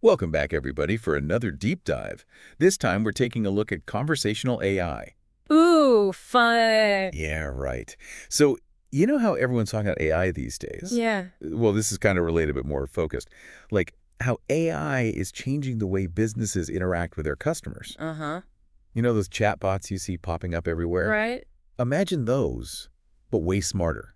Welcome back, everybody, for another deep dive. This time, we're taking a look at conversational AI. Ooh, fun. Yeah, right. So, you know how everyone's talking about AI these days? Yeah. Well, this is kind of related, but more focused. Like how AI is changing the way businesses interact with their customers. Uh-huh. You know those chatbots you see popping up everywhere? Right? Imagine those, but way smarter.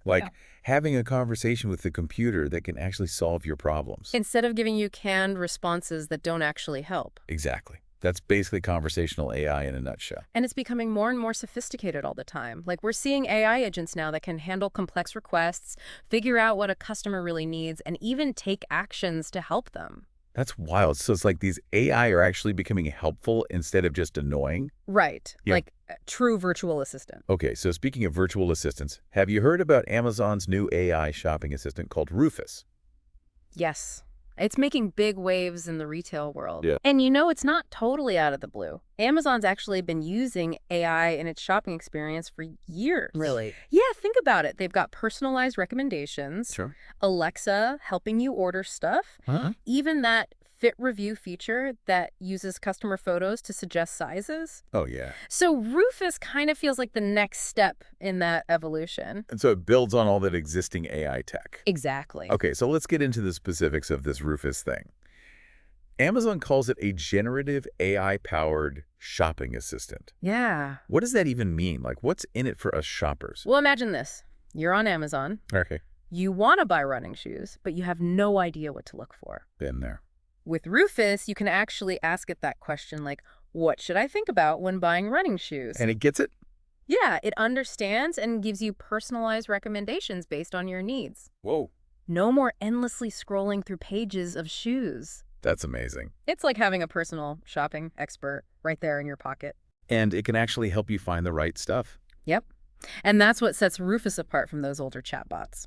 Yeah. Like having a conversation with the computer that can actually solve your problems. Instead of giving you canned responses that don't actually help. Exactly. That's basically conversational AI in a nutshell. And it's becoming more and more sophisticated all the time. Like we're seeing AI agents now that can handle complex requests, figure out what a customer really needs, and even take actions to help them. That's wild. So it's like these AI are actually becoming helpful instead of just annoying? Right. Yeah. Like a true virtual assistant. Okay, so speaking of virtual assistants, have you heard about Amazon's new AI shopping assistant called Rufus? Yes. It's making big waves in the retail world. Yeah. And it's not totally out of the blue. Amazon's actually been using AI in its shopping experience for years. Really? Yeah, think about it. They've got personalized recommendations, Sure. Alexa helping you order stuff, Huh? even that fit review feature that uses customer photos to suggest sizes. Oh, yeah. So Rufus kind of feels like the next step in that evolution. And so it builds on all that existing AI tech. Exactly. Okay, so let's get into the specifics of this Rufus thing. Amazon calls it a generative AI-powered shopping assistant. Yeah. What does that even mean? Like, what's in it for us shoppers? Well, imagine this. You're on Amazon. Okay. You want to buy running shoes, but you have no idea what to look for. Been there. With Rufus, you can actually ask it that question like, what should I think about when buying running shoes? And it gets it? Yeah, it understands and gives you personalized recommendations based on your needs. Whoa. No more endlessly scrolling through pages of shoes. That's amazing. It's like having a personal shopping expert right there in your pocket. And it can actually help you find the right stuff. Yep. And that's what sets Rufus apart from those older chatbots.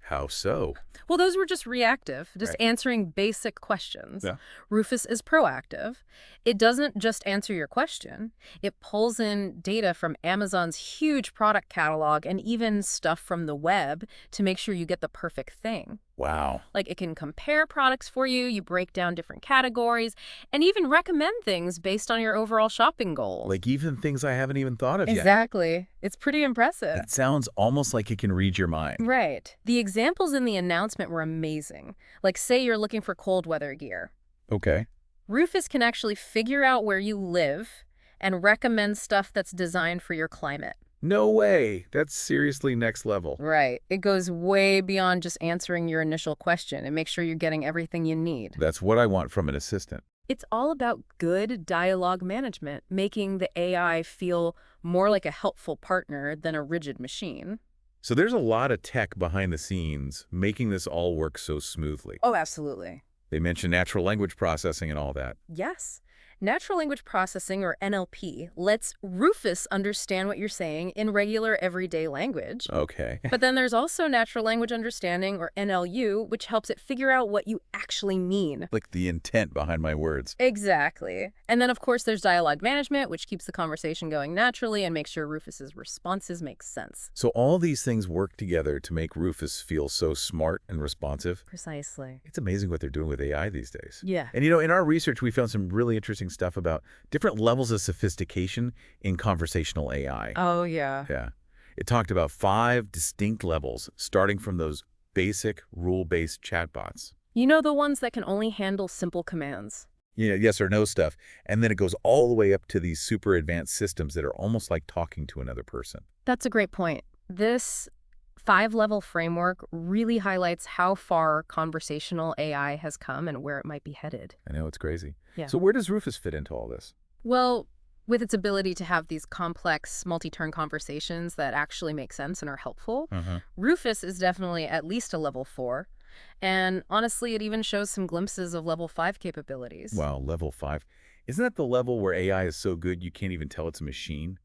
How so? Well, those were just reactive, just Right. answering basic questions. Yeah. Rufus is proactive. It doesn't just answer your question. It pulls in data from Amazon's huge product catalog and even stuff from the web to make sure you get the perfect thing. Wow. Like it can compare products for you, you break down different categories, and even recommend things based on your overall shopping goals. Like even things I haven't even thought of yet. Exactly. It's pretty impressive. It sounds almost like it can read your mind. Right. The examples in the announcement were amazing. Like, say you're looking for cold weather gear. Okay. Rufus can actually figure out where you live and recommend stuff that's designed for your climate. No way. That's seriously next level. Right. It goes way beyond just answering your initial question and make sure you're getting everything you need. That's what I want from an assistant. It's all about good dialogue management, making the AI feel more like a helpful partner than a rigid machine. So there's a lot of tech behind the scenes making this all work so smoothly. Oh, absolutely. They mentioned natural language processing and all that. Yes. Natural language processing, or NLP, lets Rufus understand what you're saying in regular everyday language. Okay. But then there's also natural language understanding, or NLU, which helps it figure out what you actually mean. Like the intent behind my words. Exactly. And then, of course, there's dialogue management, which keeps the conversation going naturally and makes sure Rufus's responses make sense. So all these things work together to make Rufus feel so smart and responsive. Precisely. It's amazing what they're doing with AI these days. Yeah. And in our research, we found some really interesting stuff about different levels of sophistication in conversational AI. Oh, yeah. Yeah. It talked about 5 distinct levels, starting from those basic rule-based chatbots. You know, the ones that can only handle simple commands. Yes or no stuff. And then it goes all the way up to these super advanced systems that are almost like talking to another person. That's a great point. This 5-level framework really highlights how far conversational AI has come and where it might be headed. I know, it's crazy. Yeah. So where does Rufus fit into all this? Well, with its ability to have these complex, multi-turn conversations that actually make sense and are helpful, Rufus is definitely at least a level 4. And honestly, it even shows some glimpses of level 5 capabilities. Wow, level 5. Isn't that the level where AI is so good you can't even tell it's a machine?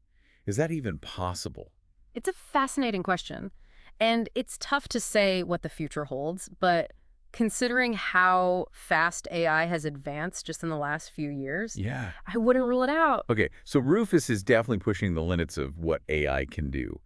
Is that even possible? It's a fascinating question. And it's tough to say what the future holds, but considering how fast AI has advanced just in the last few years, Yeah. I wouldn't rule it out. Okay, so Rufus is definitely pushing the limits of what AI can do.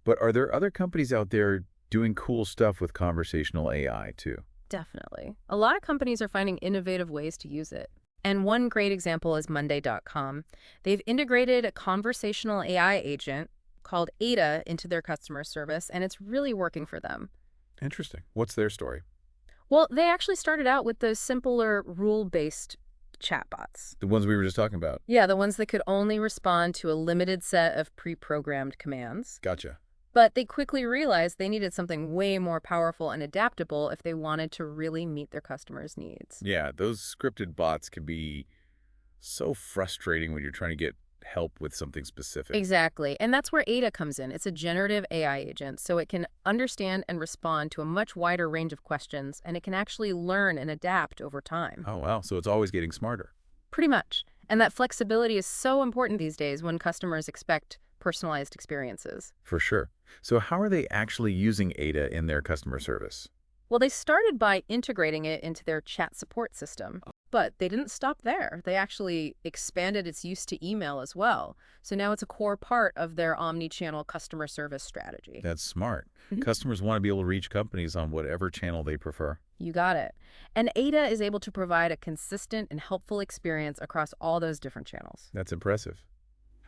But are there other companies out there doing cool stuff with conversational AI too? Definitely. A lot of companies are finding innovative ways to use it. And one great example is Monday.com. They've integrated a conversational AI agent called Ada into their customer service, and it's really working for them. Interesting. What's their story? Well, they actually started out with the simpler rule-based chatbots. The ones we were just talking about. Yeah, the ones that could only respond to a limited set of pre-programmed commands. Gotcha. But they quickly realized they needed something way more powerful and adaptable if they wanted to really meet their customers' needs. Yeah, those scripted bots can be so frustrating when you're trying to get help with something specific. Exactly. And that's where Ada comes in. It's a generative AI agent, so it can understand and respond to a much wider range of questions, and it can actually learn and adapt over time. Oh, wow. So it's always getting smarter. Pretty much. And that flexibility is so important these days when customers expect personalized experiences. For sure. So how are they actually using Ada in their customer service? Well, they started by integrating it into their chat support system, but they didn't stop there. They actually expanded its use to email as well. So now it's a core part of their omni-channel customer service strategy. That's smart. Mhm. Customers want to be able to reach companies on whatever channel they prefer. You got it. And Ada is able to provide a consistent and helpful experience across all those different channels. That's impressive.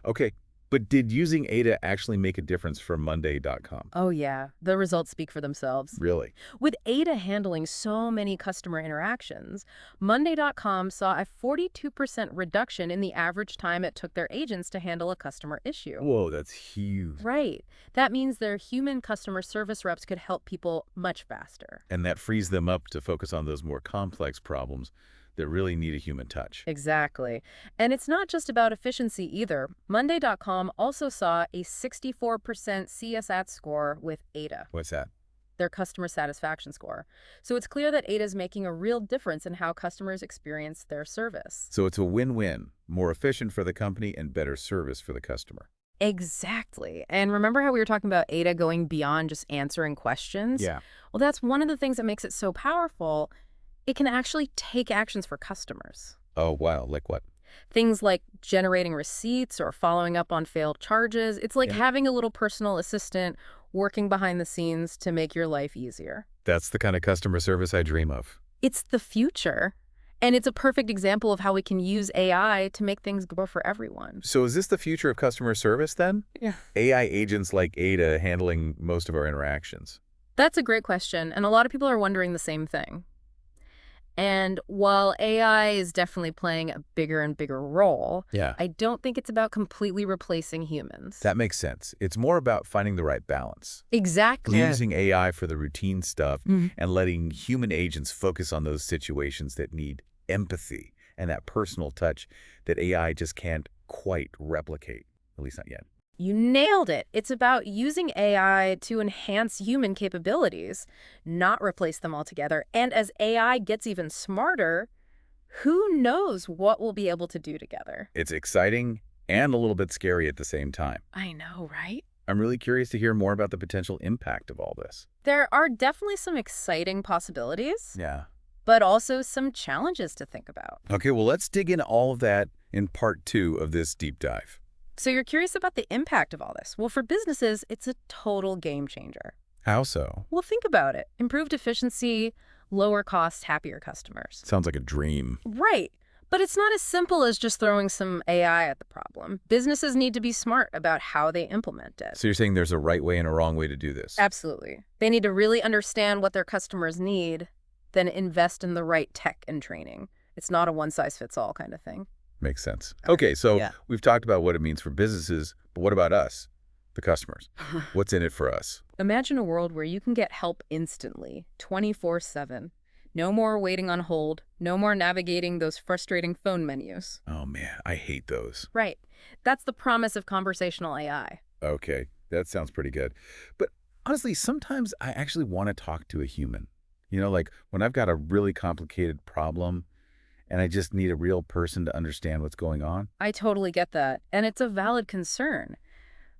Okay, but did using Ada actually make a difference for Monday.com? Oh yeah, the results speak for themselves. Really? With Ada handling so many customer interactions, Monday.com saw a 42% reduction in the average time it took their agents to handle a customer issue. Whoa, that's huge. Right. That means their human customer service reps could help people much faster. And that frees them up to focus on those more complex problems that really need a human touch. Exactly. And it's not just about efficiency either. Monday.com also saw a 64% CSAT score with Ada, What's that? their customer satisfaction score. So it's clear that Ada is making a real difference in how customers experience their service. So it's a win-win, more efficient for the company and better service for the customer. Exactly. And remember how we were talking about Ada going beyond just answering questions? Yeah. Well, that's one of the things that makes it so powerful. It can actually take actions for customers. Oh, wow. Like what? Things like generating receipts or following up on failed charges. It's like Yeah. having a little personal assistant working behind the scenes to make your life easier. That's the kind of customer service I dream of. It's the future. And it's a perfect example of how we can use AI to make things go for everyone. So is this the future of customer service then? Yeah. AI agents like Ada handling most of our interactions. That's a great question, and a lot of people are wondering the same thing. And while AI is definitely playing a bigger and bigger role, Yeah. I don't think it's about completely replacing humans. That makes sense. It's more about finding the right balance. Exactly. Using AI for the routine stuff Mhm. and letting human agents focus on those situations that need empathy and that personal touch that AI just can't quite replicate, at least not yet. You nailed it. It's about using AI to enhance human capabilities, not replace them altogether. And as AI gets even smarter, who knows what we'll be able to do together? It's exciting and a little bit scary at the same time. I know, right? I'm really curious to hear more about the potential impact of all this. There are definitely some exciting possibilities, Yeah. but also some challenges to think about. Okay, well, let's dig into all of that in part 2 of this deep dive. So you're curious about the impact of all this. Well, for businesses, it's a total game changer. How so? Well, think about it. Improved efficiency, lower costs, happier customers. Sounds like a dream. Right. But it's not as simple as just throwing some AI at the problem. Businesses need to be smart about how they implement it. So you're saying there's a right way and a wrong way to do this? Absolutely. They need to really understand what their customers need, then invest in the right tech and training. It's not a one-size-fits-all kind of thing. Makes sense. Okay, so Yeah. we've talked about what it means for businesses, but what about us, the customers? What's in it for us? Imagine a world where you can get help instantly, 24/7. No more waiting on hold, no more navigating those frustrating phone menus. Oh man, I hate those. Right. That's the promise of conversational AI. Okay, that sounds pretty good. But honestly, sometimes I actually want to talk to a human. You know, like when I've got a really complicated problem and I just need a real person to understand what's going on. I totally get that, and it's a valid concern.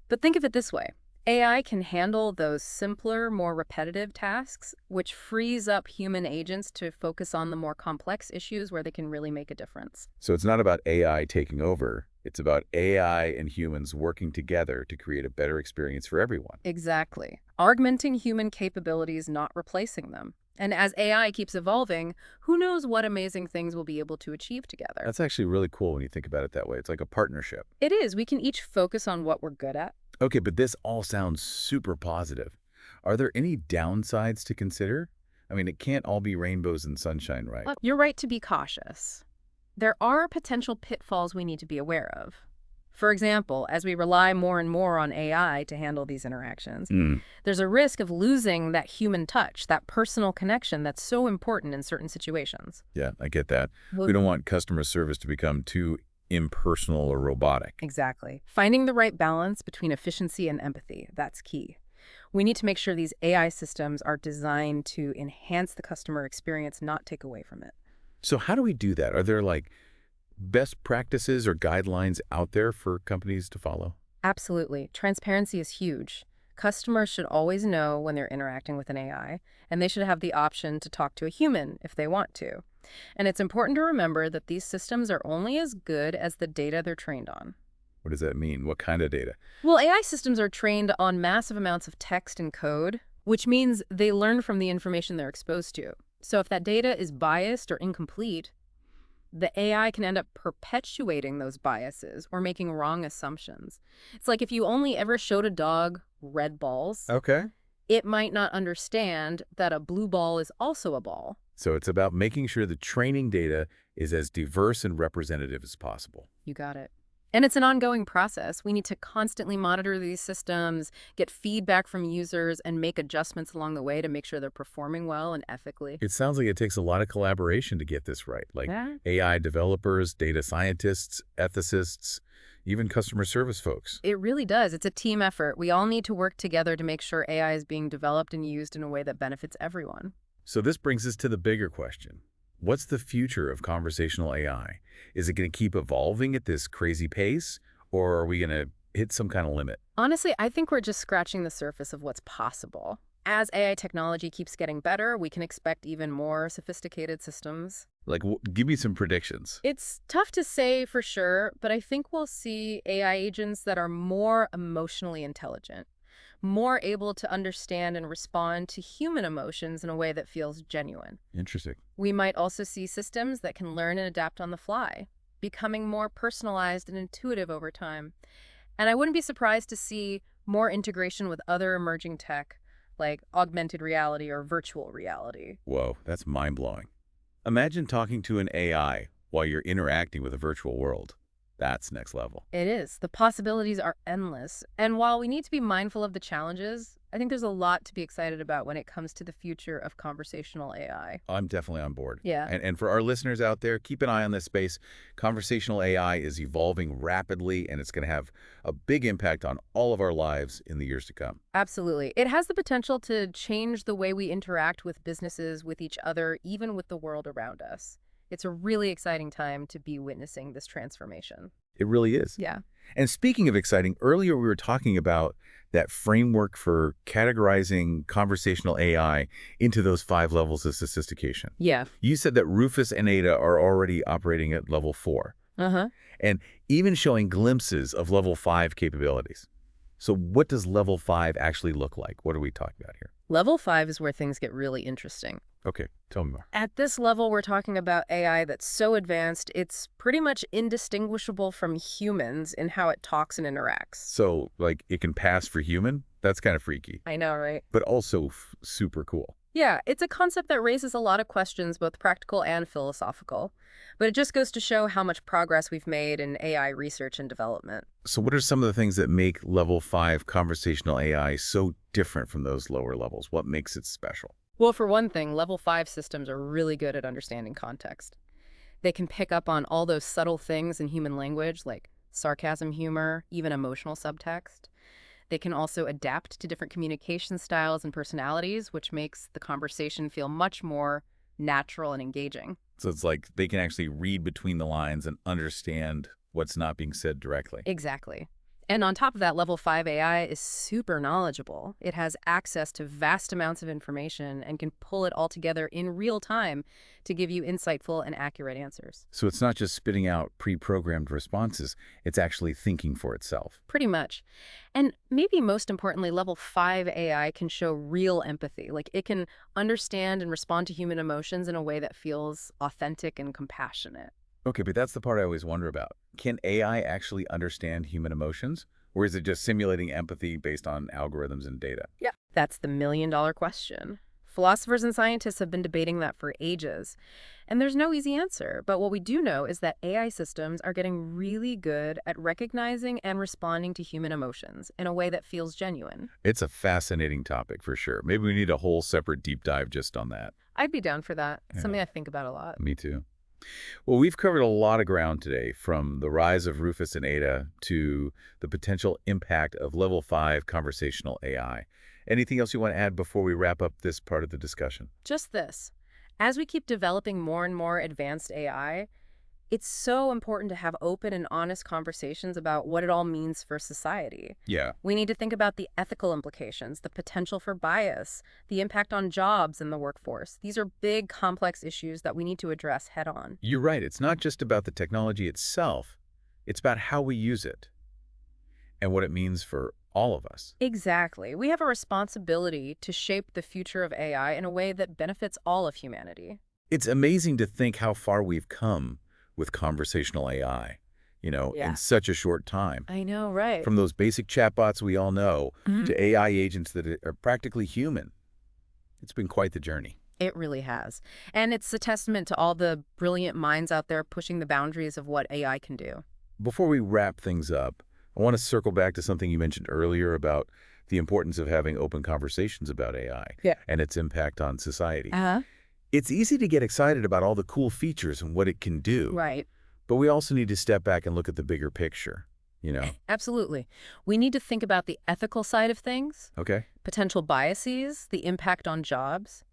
But think of it this way. AI can handle those simpler, more repetitive tasks, which frees up human agents to focus on the more complex issues where they can really make a difference. So it's not about AI taking over. It's about AI and humans working together to create a better experience for everyone. Exactly. Augmenting human capabilities, not replacing them. And as AI keeps evolving, who knows what amazing things we'll be able to achieve together. That's actually really cool when you think about it that way. It's like a partnership. It is. We can each focus on what we're good at. Okay, but this all sounds super positive. Are there any downsides to consider? I mean, it can't all be rainbows and sunshine, right? You're right to be cautious. There are potential pitfalls we need to be aware of. For example, as we rely more and more on AI to handle these interactions, Hmm. there's a risk of losing that human touch, that personal connection that's so important in certain situations. Yeah, I get that. Well, We don't want customer service to become too impersonal or robotic. exactly. Finding the right balance between efficiency and empathy, that's key. We need to make sure these AI systems are designed to enhance the customer experience, not take away from it. So how do we do that? Are there like best practices or guidelines out there for companies to follow? Absolutely. Transparency is huge. Customers should always know when they're interacting with an AI, and they should have the option to talk to a human if they want to. And it's important to remember that these systems are only as good as the data they're trained on. What does that mean? What kind of data? Well, AI systems are trained on massive amounts of text and code, which means they learn from the information they're exposed to. So if that data is biased or incomplete, the AI can end up perpetuating those biases or making wrong assumptions. It's like if you only ever showed a dog red balls, Okay. it might not understand that a blue ball is also a ball. So it's about making sure the training data is as diverse and representative as possible. You got it. And it's an ongoing process. We need to constantly monitor these systems, get feedback from users, and make adjustments along the way to make sure they're performing well and ethically. It sounds like it takes a lot of collaboration to get this right, like Yeah. AI developers, data scientists, ethicists, even customer service folks. It really does. It's a team effort. We all need to work together to make sure AI is being developed and used in a way that benefits everyone. So this brings us to the bigger question. What's the future of conversational AI? Is it going to keep evolving at this crazy pace, or are we going to hit some kind of limit? Honestly, I think we're just scratching the surface of what's possible. As AI technology keeps getting better, we can expect even more sophisticated systems. Like, give me some predictions. It's tough to say for sure, but I think we'll see AI agents that are more emotionally intelligent, more able to understand and respond to human emotions in a way that feels genuine. Interesting. We might also see systems that can learn and adapt on the fly, becoming more personalized and intuitive over time. And I wouldn't be surprised to see more integration with other emerging tech, like augmented reality or virtual reality. Whoa, that's mind-blowing. Imagine talking to an AI while you're interacting with a virtual world. That's next level. It is. The possibilities are endless. And while we need to be mindful of the challenges, I think there's a lot to be excited about when it comes to the future of conversational AI. I'm definitely on board. Yeah. And for our listeners out there, keep an eye on this space. Conversational AI is evolving rapidly, and it's going to have a big impact on all of our lives in the years to come. Absolutely. It has the potential to change the way we interact with businesses, with each other, even with the world around us. It's a really exciting time to be witnessing this transformation. It really is. Yeah. And speaking of exciting, earlier we were talking about that framework for categorizing conversational AI into those 5 levels of sophistication. Yeah. You said that Rufus and Ada are already operating at level 4, Uh-huh. and even showing glimpses of level 5 capabilities. So what does level 5 actually look like? What are we talking about here? Level 5 is where things get really interesting. Okay, tell me more. At this level, we're talking about AI that's so advanced, it's pretty much indistinguishable from humans in how it talks and interacts. So, like, it can pass for human? That's kind of freaky, I know, right? but also super cool. Yeah, it's a concept that raises a lot of questions, both practical and philosophical. But it just goes to show how much progress we've made in AI research and development. So what are some of the things that make level 5 conversational AI so different from those lower levels? What makes it special? Well, for one thing, level 5 systems are really good at understanding context. They can pick up on all those subtle things in human language, like sarcasm, humor, even emotional subtext. They can also adapt to different communication styles and personalities, which makes the conversation feel much more natural and engaging. So it's like they can actually read between the lines and understand what's not being said directly. Exactly. And on top of that, level 5 AI is super knowledgeable. It has access to vast amounts of information and can pull it all together in real time to give you insightful and accurate answers. So it's not just spitting out pre-programmed responses, it's actually thinking for itself. Pretty much. And maybe most importantly, level 5 AI can show real empathy. Like it can understand and respond to human emotions in a way that feels authentic and compassionate. Okay, but that's the part I always wonder about. Can AI actually understand human emotions? Or is it just simulating empathy based on algorithms and data? Yeah. That's the million-dollar question. Philosophers and scientists have been debating that for ages, and there's no easy answer. But what we do know is that AI systems are getting really good at recognizing and responding to human emotions in a way that feels genuine. It's a fascinating topic for sure. Maybe we need a whole separate deep dive just on that. I'd be down for that. It's Yeah, something I think about a lot. me too. Well, we've covered a lot of ground today, from the rise of Rufus and Ada to the potential impact of level 5 conversational AI. Anything else you want to add before we wrap up this part of the discussion? Just this. As we keep developing more and more advanced AI, it's so important to have open and honest conversations about what it all means for society. Yeah, We need to think about the ethical implications, the potential for bias, the impact on jobs and the workforce. These are big, complex issues that we need to address head on. you're right. It's not just about the technology itself. It's about how we use it and what it means for all of us. Exactly. We have a responsibility to shape the future of AI in a way that benefits all of humanity. It's amazing to think how far we've come with conversational AI, in Yeah. such a short time. I know, right? From those basic chatbots we all know Mhm. to AI agents that are practically human. It's been quite the journey. It really has. And it's a testament to all the brilliant minds out there pushing the boundaries of what AI can do. Before we wrap things up, I want to circle back to something you mentioned earlier about the importance of having open conversations about AI Yeah. and its impact on society. Uh-huh. It's easy to get excited about all the cool features and what it can do, Right. but we also need to step back and look at the bigger picture, you know? Absolutely. We need to think about the ethical side of things, Okay? potential biases, the impact on jobs.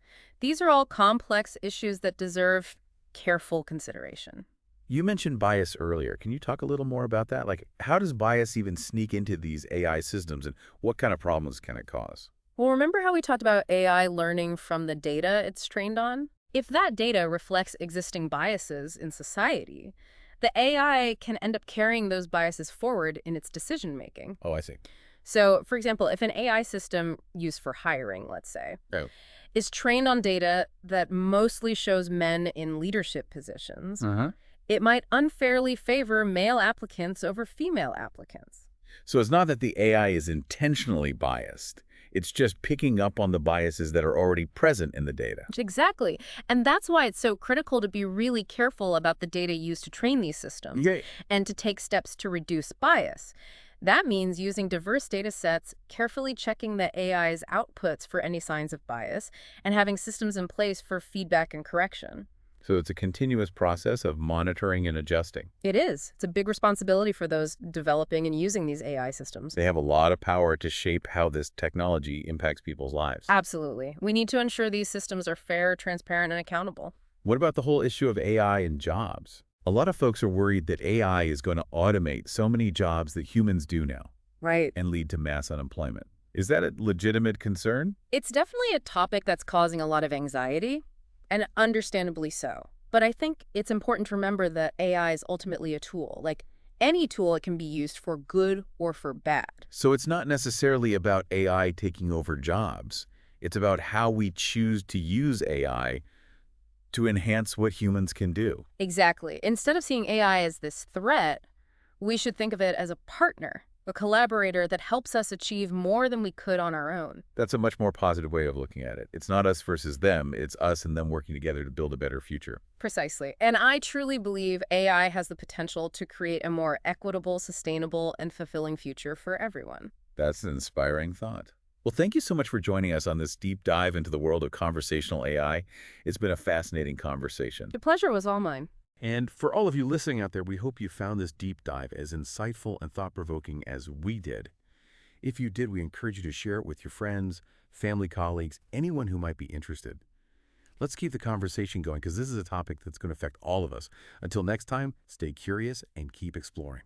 These are all complex issues that deserve careful consideration. You mentioned bias earlier. Can you talk a little more about that? Like, how does bias even sneak into these AI systems, and what kind of problems can it cause? Well, remember how we talked about AI learning from the data it's trained on? If that data reflects existing biases in society, the AI can end up carrying those biases forward in its decision making. Oh, I see. So, for example, if an AI system used for hiring, let's say, Oh. is trained on data that mostly shows men in leadership positions, Uh-huh. it might unfairly favor male applicants over female applicants. So it's not that the AI is intentionally biased. It's just picking up on the biases that are already present in the data. Exactly. And that's why it's so critical to be really careful about the data used to train these systems Yeah. and to take steps to reduce bias. That means using diverse data sets, carefully checking the AI's outputs for any signs of bias, and having systems in place for feedback and correction. So it's a continuous process of monitoring and adjusting. It is. It's a big responsibility for those developing and using these AI systems. They have a lot of power to shape how this technology impacts people's lives. Absolutely. We need to ensure these systems are fair, transparent, and accountable. What about the whole issue of AI and jobs? A lot of folks are worried that AI is going to automate so many jobs that humans do now Right. and lead to mass unemployment. Is that a legitimate concern? It's definitely a topic that's causing a lot of anxiety, and understandably so. But I think it's important to remember that AI is ultimately a tool. Like any tool, it can be used for good or for bad. So it's not necessarily about AI taking over jobs. It's about how we choose to use AI to enhance what humans can do. Exactly. Instead of seeing AI as this threat, we should think of it as a partner, a collaborator that helps us achieve more than we could on our own. That's a much more positive way of looking at it. It's not us versus them. It's us and them working together to build a better future. Precisely. And I truly believe AI has the potential to create a more equitable, sustainable, and fulfilling future for everyone. That's an inspiring thought. Well, thank you so much for joining us on this deep dive into the world of conversational AI. It's been a fascinating conversation. The pleasure was all mine. And for all of you listening out there, we hope you found this deep dive as insightful and thought-provoking as we did. If you did, we encourage you to share it with your friends, family, colleagues, anyone who might be interested. Let's keep the conversation going because this is a topic that's going to affect all of us. Until next time, stay curious and keep exploring.